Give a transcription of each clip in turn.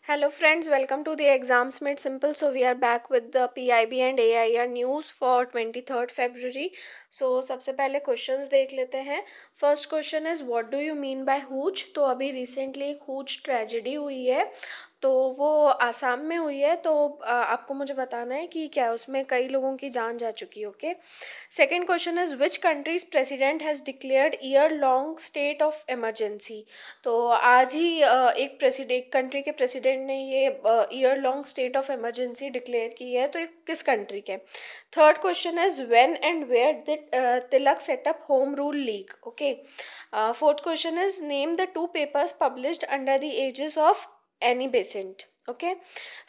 Hello friends, welcome to the Exams Made Simple. So we are back with the PIB and AIR news for 23rd February. So सबसे पहले questions देख लेते हैं. First question is what do you mean by hooch. तो अभी recently एक Hooch tragedy हुई है, तो वो आसाम में हुई है. तो आपको मुझे बताना है कि क्या उसमें कई लोगों की जान जा चुकी है. Okay. Second question is which country's president has declared year long state of emergency. तो आज ही एक कंट्री के प्रेसिडेंट ने ये year long state of emergency declare की है. तो ये किस कंट्री के. Third question is when and where did Tilak set up home rule league. Okay. Fourth question is name the two papers published under the aegis of Annie Besant. Okay.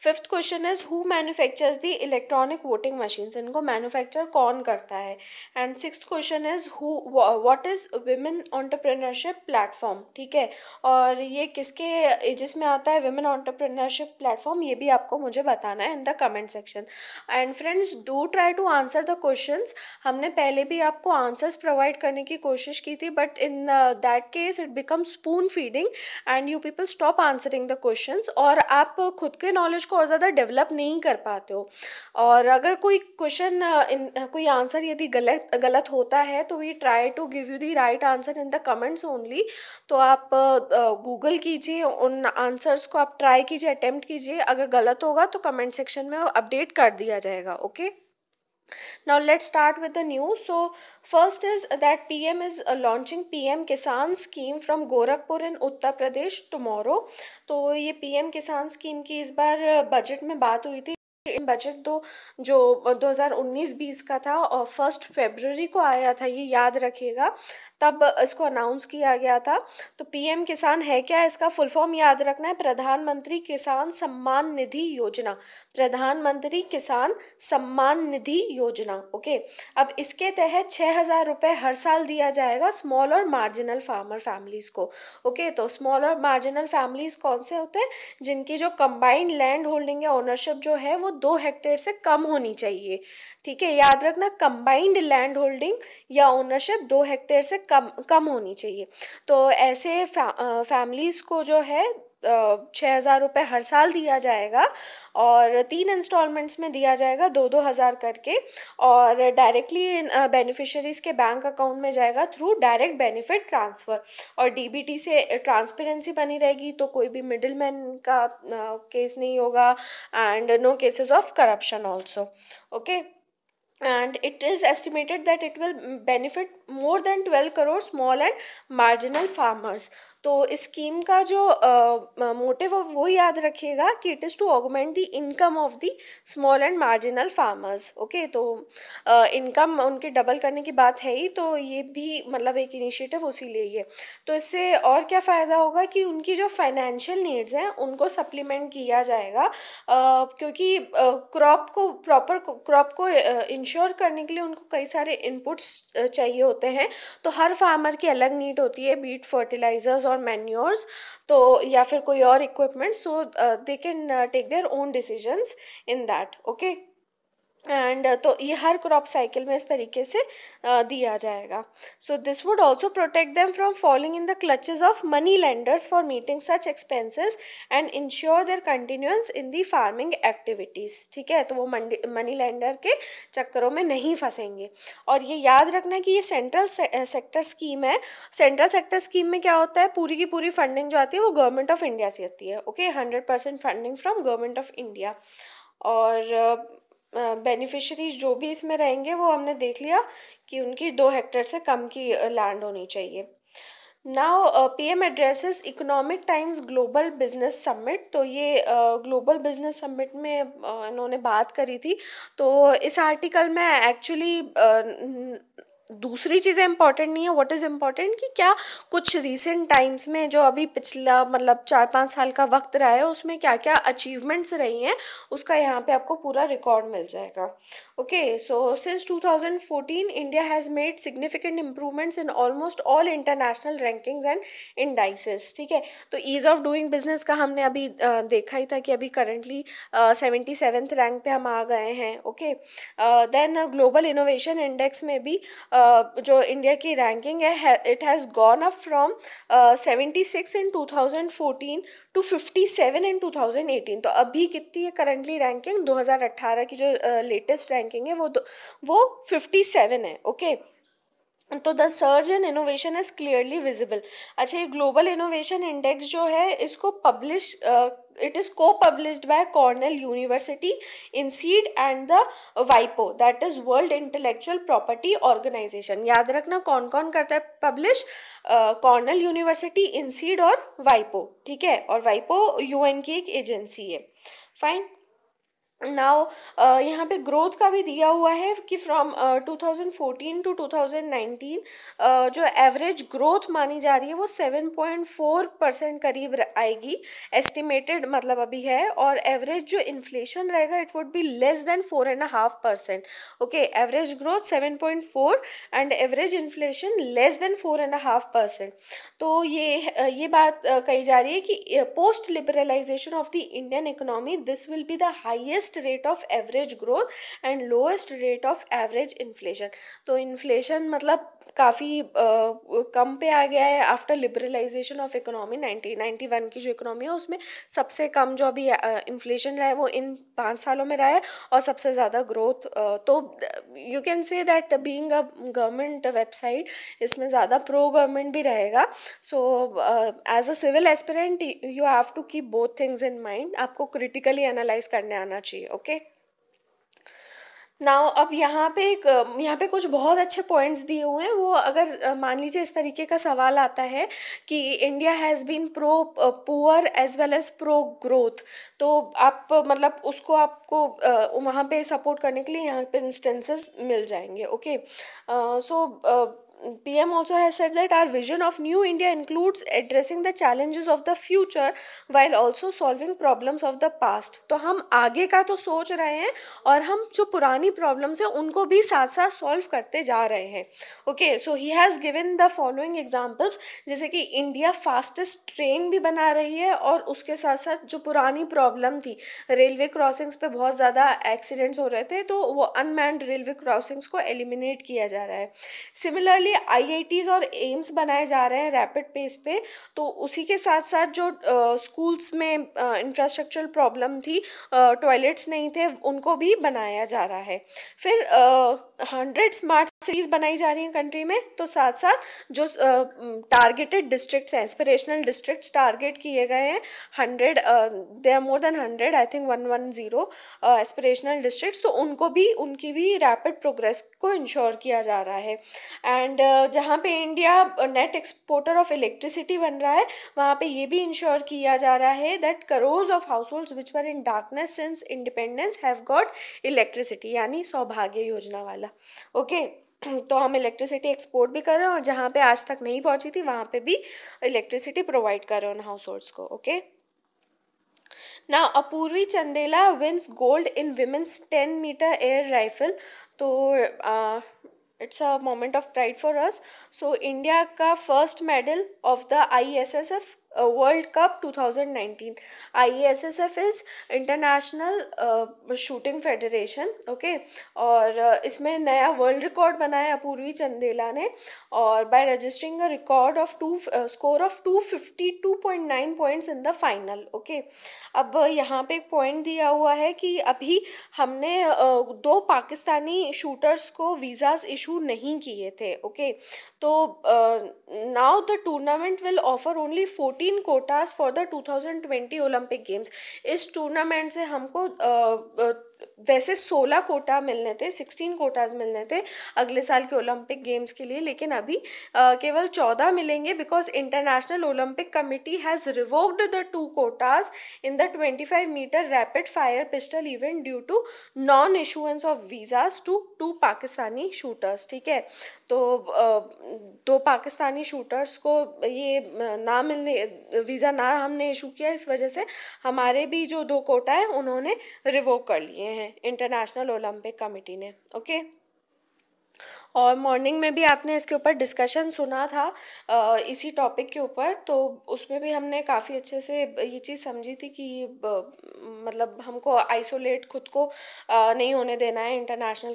Fifth question is who manufactures the electronic voting machines. इनको manufacture कौन करता है. And sixth question is who what is women entrepreneurship platform. ठीक है. और ये किसके edges में आता है विमेन एंटरप्रेन्योरशिप प्लेटफॉर्म, ये भी आपको मुझे बताना है in the comment section. And friends, do try to answer the questions. हमने पहले भी आपको आंसर्स प्रोवाइड करने की कोशिश की थी, but in that case it become spoon feeding and you people stop answering the questions, और आप खुद के नॉलेज को और ज़्यादा डेवलप नहीं कर पाते हो. और अगर कोई क्वेश्चन कोई आंसर यदि गलत गलत होता है तो we try to give you the right answer in the comments only. तो आप गूगल कीजिए, उन आंसर्स को आप ट्राई कीजिए, अटेम्प्ट कीजिए. अगर गलत होगा तो कमेंट सेक्शन में अपडेट कर दिया जाएगा. Okay. Now let's start with the news. So first is that PM is launching PM Kisan scheme from Gorakhpur in Uttar Pradesh tomorrow. तो ये PM किसान स्कीम की इस बार बजट में बात हुई थी. बजट जो 2019-20 का था और 1 फरवरी को आया था, ये याद रखिएगा, तब इसको अनाउंस किया गया था. तो पीएम किसान है क्या, इसका फुल फॉर्म याद रखना है, प्रधानमंत्री किसान सम्मान निधि योजना. प्रधानमंत्री किसान सम्मान निधि योजना. ओके. अब इसके तहत 6,000 रुपये हर साल दिया जाएगा स्मॉल और मार्जिनल फार्मर फैमिलीज को. ओके. तो स्मॉल और मार्जिनल फैमिलीज कौन से होते हैं, जिनकी जो कंबाइंड लैंड होल्डिंग या ओनरशिप जो है वो 2 हेक्टेयर से कम होनी चाहिए. ठीक है, याद रखना, कंबाइंड लैंड होल्डिंग या ओनरशिप 2 हेक्टेयर से कम कम होनी चाहिए. तो ऐसे फैमिलीज को जो है 6,000 रुपये हर साल दिया जाएगा, और 3 इंस्टॉलमेंट्स में दिया जाएगा 2-2 हज़ार करके, और डायरेक्टली बेनिफिशरीज के बैंक अकाउंट में जाएगा थ्रू डायरेक्ट बेनिफिट ट्रांसफ़र. और डीबीटी से ट्रांसपेरेंसी बनी रहेगी, तो कोई भी मिडिल मैन का केस नहीं होगा, and no cases of corruption also. Okay. And it is estimated that it will benefit more than 12 crore small and marginal farmers. तो इस स्कीम का जो मोटिव वो याद रखिएगा कि it is to augment the income of the small and marginal farmers. Okay. तो income उनकी डबल करने की बात है ही, तो ये भी मतलब एक इनिशिएटिव उसी लिए ही है. तो इससे और क्या फ़ायदा होगा कि उनकी जो फाइनेंशियल नीड्स हैं उनको सप्लीमेंट किया जाएगा, क्योंकि क्रॉप को इंश्योर करने के लिए उनको कई सारे इनपुट्स चाहिए होते हैं. तो हर फार्मर की अलग नीड होती है, बीट फर्टिलाइजर्स और मैन्योर्स, तो या फिर कोई और equipment. So they can take their own decisions in that. Okay. And तो ये हर क्रॉप साइकिल में इस तरीके से दिया जाएगा. So this would also protect them from falling in the clutches of money lenders for meeting such expenses and ensure there continuance in the farming activities. ठीक है. तो वो मनी लेंडर के चक्करों में नहीं फंसेंगे. और ये याद रखना कि ये सेंट्रल सेक्टर स्कीम है. सेंट्रल सेक्टर स्कीम में क्या होता है, पूरी की पूरी फंडिंग जो आती है वो गवर्नमेंट ऑफ इंडिया से आती है. Okay. 100% funding from government of India. और बेनिफिशरीज जो भी इसमें रहेंगे वो हमने देख लिया कि उनकी 2 हेक्टेयर से कम की लैंड होनी चाहिए. Now PM addresses economic times global business summit. तो ये ग्लोबल बिजनेस समिट में इन्होंने बात करी थी. तो इस आर्टिकल में एक्चुअली दूसरी चीज़ें इंपॉर्टेंट नहीं है. व्हाट इज़ इम्पॉर्टेंट कि क्या कुछ रीसेंट टाइम्स में जो अभी पिछला मतलब 4-5 साल का वक्त रहा है उसमें क्या क्या अचीवमेंट्स रही हैं, उसका यहाँ पे आपको पूरा रिकॉर्ड मिल जाएगा. Okay. So since 2014 India has made significant improvements in almost all international rankings and indices. ठीक है. तो ईज़ ऑफ डूइंग बिजनेस का हमने अभी देखा ही था कि अभी करंटली 77th रैंक पे हम आ गए हैं. Okay. Then global innovation index में भी जो इंडिया की रैंकिंग है it has gone up from 76 in 2014 to 57 in 2018। तो अभी कितनी है करंटली रैंकिंग? 2018 की जो लेटेस्ट रैंकिंग है वो 57 है। ओके, तो the surge in innovation is clearly visible. अच्छा, ये ग्लोबल इनोवेशन इंडेक्स जो है इसको पब्लिश इट इज़ को published by Cornell University, INSEAD and the वाइपो, that is World Intellectual Property Organization. याद रखना कौन कौन करता है पब्लिश? कॉर्नेल यूनिवर्सिटी, इंसीड और वाइपो। ठीक है, और वाइपो यूएन की एक एजेंसी है। फाइन। नाउ यहाँ पे ग्रोथ का भी दिया हुआ है कि फ्रॉम 2014 टू 2019 जो एवरेज ग्रोथ मानी जा रही है वो 7.4% करीब आएगी, एस्टिमेटेड मतलब अभी है। और एवरेज जो इन्फ्लेशन रहेगा it would be less than 4.5%। Okay, average growth 7.4 and average inflation less than 4.5%। तो ये बात कही जा रही है कि post liberalisation of the Indian economy this will be the highest rate of average growth and lowest rate of average inflation। तो inflation मतलब काफ़ी कम पे आ गया है आफ्टर लिबरलाइजेशन ऑफ इकोनॉमी। 1991 की जो इकोनॉमी है उसमें सबसे कम जो अभी इन्फ्लेशन रहा है वो इन 5 सालों में रहा है, और सबसे ज़्यादा ग्रोथ। तो you can say that being a government website इसमें ज़्यादा प्रो गवर्नमेंट भी रहेगा। So as a civil aspirant you have to keep both things in mind, आपको क्रिटिकली एनालाइज करने आना चाहिए। ओके, नाउ अब यहाँ पे कुछ बहुत अच्छे पॉइंट्स दिए हुए हैं। वो अगर मान लीजिए इस तरीके का सवाल आता है कि India has been pro poor as well as pro growth, तो आप मतलब उसको आपको वहाँ पे सपोर्ट करने के लिए यहाँ पे इंस्टेंसेस मिल जाएंगे। Okay, so PM also has said that our vision of new India includes addressing the challenges of the future while also solving problems of the past। तो हम आगे का तो सोच रहे हैं और हम जो पुरानी प्रॉब्लम्स हैं उनको भी साथ साथ सॉल्व करते जा रहे हैं। Okay, so he has given the following examples, जैसे कि इंडिया फास्टेस्ट ट्रेन भी बना रही है और उसके साथ साथ जो पुरानी प्रॉब्लम थी रेलवे क्रॉसिंग्स पे बहुत ज़्यादा एक्सीडेंट्स हो रहे थे तो वो अनमैन्ड रेलवे क्रॉसिंग्स को एलिमिनेट किया जा रहा है। सिमिलरली IITs और एम्स बनाए जा रहे हैं रैपिड पेस पे, तो उसी के साथ साथ जो स्कूल्स में इंफ्रास्ट्रक्चरल प्रॉब्लम थी, टॉयलेट्स नहीं थे, उनको भी बनाया जा रहा है। फिर 100 स्मार्ट सिटीज़ बनाई जा रही हैं कंट्री में, तो साथ साथ जो टारगेटेड डिस्ट्रिक्ट्स हैं, एस्पिरेशनल डिस्ट्रिक्ट्स टारगेट किए गए हैं 100, they are more than 100, I think 110 aspirational districts, तो उनकी भी रैपिड प्रोग्रेस को इंश्योर किया जा रहा है। एंड जहाँ पे India net exporter of electricity बन रहा है वहाँ पे ये भी इंश्योर किया जा रहा है that crores of house holds which were in darkness since independence have got electricity, यानी सौभाग्य योजना वाला। ओके, तो हम इलेक्ट्रिसिटी एक्सपोर्ट भी कर रहे हैं और जहाँ पे आज तक नहीं पहुँची थी वहाँ पे भी इलेक्ट्रिसिटी प्रोवाइड कर रहे हैं उन हाउस होल्ड्स को। Okay, now Apurvi Chandela wins gold in women's 10-meter air rifle। तो it's a moment of pride for us। so India का first medal of the ISSF World Cup 2019। ISSF is International Shooting Federation. Okay, और इसमें नया world record बनाया अपूर्वी चंदेला ने, और by registering a record of score of 252.9 points in the final. Okay, अब यहाँ पे एक पॉइंट दिया हुआ है कि अभी हमने 2 पाकिस्तानी शूटर्स को वीज़ाज इशू नहीं किए थे। ओके, तो now the tournament will offer only 14 quotas for the 2020 Olympic games. इस टूर्नामेंट से हमको वैसे 16 कोटा मिलने थे, 16 कोटाज मिलने थे अगले साल के ओलंपिक गेम्स के लिए, लेकिन अभी केवल 14 मिलेंगे because international Olympic committee has revoked the 2 quotas in the 25-meter rapid fire pistol event due to non issuance of visas to 2 Pakistani shooters. ठीक है, तो 2 पाकिस्तानी शूटर्स को ये ना मिलने वीज़ा ना हमने इशू किया, इस वजह से हमारे भी जो 2 कोटा हैं उन्होंने रिवोक कर लिए हैं इंटरनेशनल ओलंपिक कमेटी ने। ओके, और मॉर्निंग में भी आपने इसके ऊपर डिस्कशन सुना था, इसी टॉपिक के ऊपर। तो उसमें भी हमने काफ़ी अच्छे से ये चीज़ समझी थी कि मतलब हमको आइसोलेट खुद को नहीं होने देना है इंटरनेशनल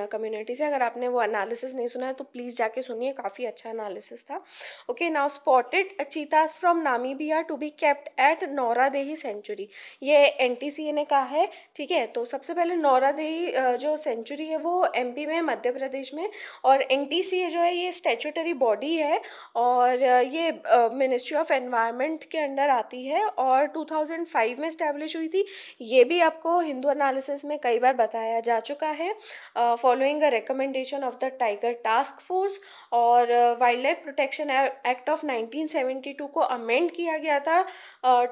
कम्युनिटी से। अगर आपने वो एनालिसिस नहीं सुना है तो प्लीज़ जाके सुनिए, काफ़ी अच्छा एनालिसिस था। Okay, now spotted cheetahs from Namibia to be kept at Nauradehi sanctuary, ये एनटीसीए ने कहा है। ठीक है, तो सबसे पहले नौरादेही जो सेंचुरी है वो एमपी में, मध्य प्रदेश में। और एनटीसीए जो है ये स्टैट्यूटरी बॉडी है और ये मिनिस्ट्री ऑफ एनवायरनमेंट के अंडर आती है और 2005 में इस्टेब्लिश हुई थी। ये भी आपको हिंदू एनालिसिस में कई बार बताया जा चुका है, following a recommendation of the Tiger Task Force. और Wild Life Protection Act of 1972 को अमेंड किया गया था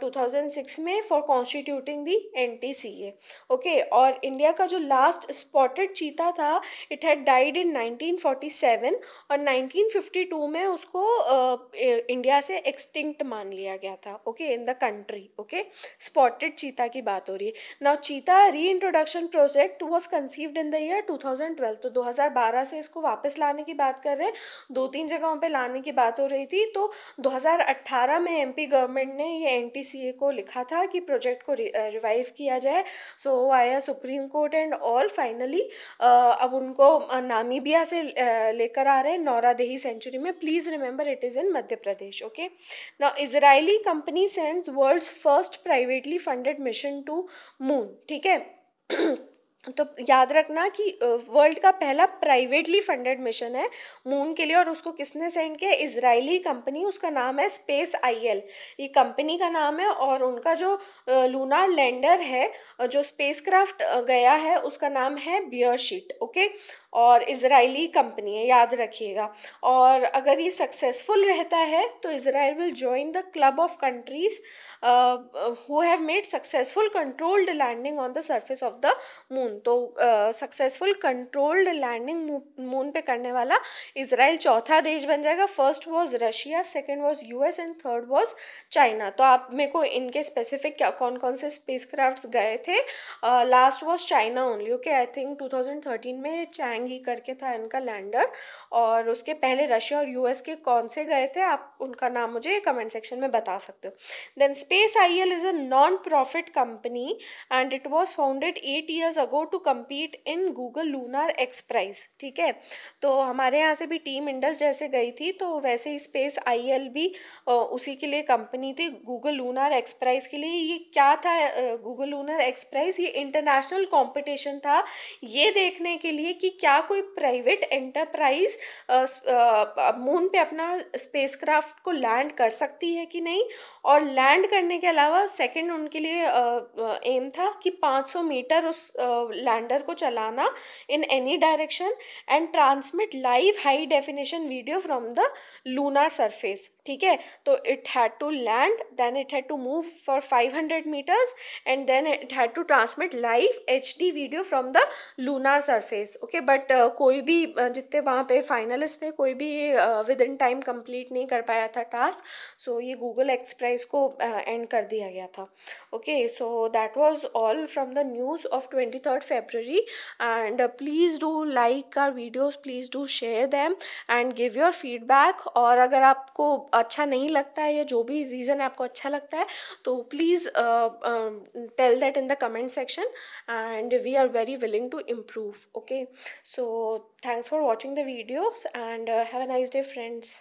2006 में for constituting the NTCA. Okay, और इंडिया का जो लास्ट स्पॉटेड चीता था, इट हैड डाइड इन 1947 और 1952 में उसको इंडिया से एक्सटिंक्ट मान लिया गया था। Okay, in the country. Okay, spotted चीता की बात हो रही है। नाउ चीता री introduction project was conceived in the year 2012, तो 2012 से इसको वापस लाने की बात कर रहे हैं। 2-3 जगहों पे लाने की बात हो रही थी, तो 2018 में एमपी गवर्नमेंट ने ये एनटीसीए को लिखा था कि प्रोजेक्ट को रिवाइव किया जाए। सो आया supreme court and all, finally अब उनको नामीबिया से लेकर आ रहे हैं नौरादेही सेंचुरी में। Please remember it is in Madhya Pradesh. Okay, now Israeli company sends world's first privately funded mission to moon. ठीक है, तो याद रखना कि वर्ल्ड का पहला प्राइवेटली फंडेड मिशन है मून के लिए, और उसको किसने सेंड किया? इजरायली कंपनी, उसका नाम है स्पेस आईएल, ये कंपनी का नाम है। और उनका जो लूनार लैंडर है, जो स्पेसक्राफ्ट गया है, उसका नाम है बियरशीट। ओके, और इजरायली कंपनी है, याद रखिएगा। और अगर ये सक्सेसफुल रहता है तो Israel will join the club of countries who have made successful controlled landing on the surface of the moon. तो सक्सेसफुल कंट्रोल्ड लैंडिंग मून पे करने वाला इजराइल चौथा देश बन जाएगा। First was Russia, second was US and third was China. तो आप मेरे को इनके स्पेसिफिक क्या कौन कौन से स्पेसक्राफ्ट्स गए थे, last was China only. Okay, I think 2013 में चैंग ही करके था इनका लैंडर, और उसके पहले रशिया और यूएस के कौन से गए थे, आप उनका नाम मुझे कमेंट सेक्शन में बता सकते हो। Then Space IL is a non profit company and it was founded 8 years ago to compete in Google lunar X prize. ठीक है, तो हमारे यहाँ से भी टीम इंडस जैसे गई थी, तो वैसे ही स्पेस आईएल भी उसी के लिए कंपनी थी, गूगल लूनार एक्स प्राइज के लिए। ये क्या था गूगल लूनार एक्स प्राइज? ये इंटरनेशनल कंपटीशन था, ये देखने के लिए कि क्या कोई प्राइवेट एंटरप्राइज मून पे अपना स्पेसक्राफ्ट को लैंड कर सकती है कि नहीं। और लैंड करने के अलावा सेकंड उनके लिए एम था कि 500 मीटर उस लैंडर को चलाना in any direction and transmit live high definition video from the lunar surface. ठीक है, तो it had to land, then it had to move for 500 meters and then it had to transmit live HD video from the lunar surface. Okay, but कोई भी जितने वहाँ पे finalist थे, कोई भी विद इन टाइम कंप्लीट नहीं कर पाया था टास्क। सो ये गूगल एक्सप्रेस को एंड कर दिया गया था। Okay, so that was all from the news of 23rd February, and please do like our videos, please do share them and give your feedback। और अगर आपको अच्छा नहीं लगता है या जो भी रीज़न आपको अच्छा लगता है, तो please tell that in the comment section and we are very willing to improve। Okay, so thanks for watching the videos and have a nice day, friends।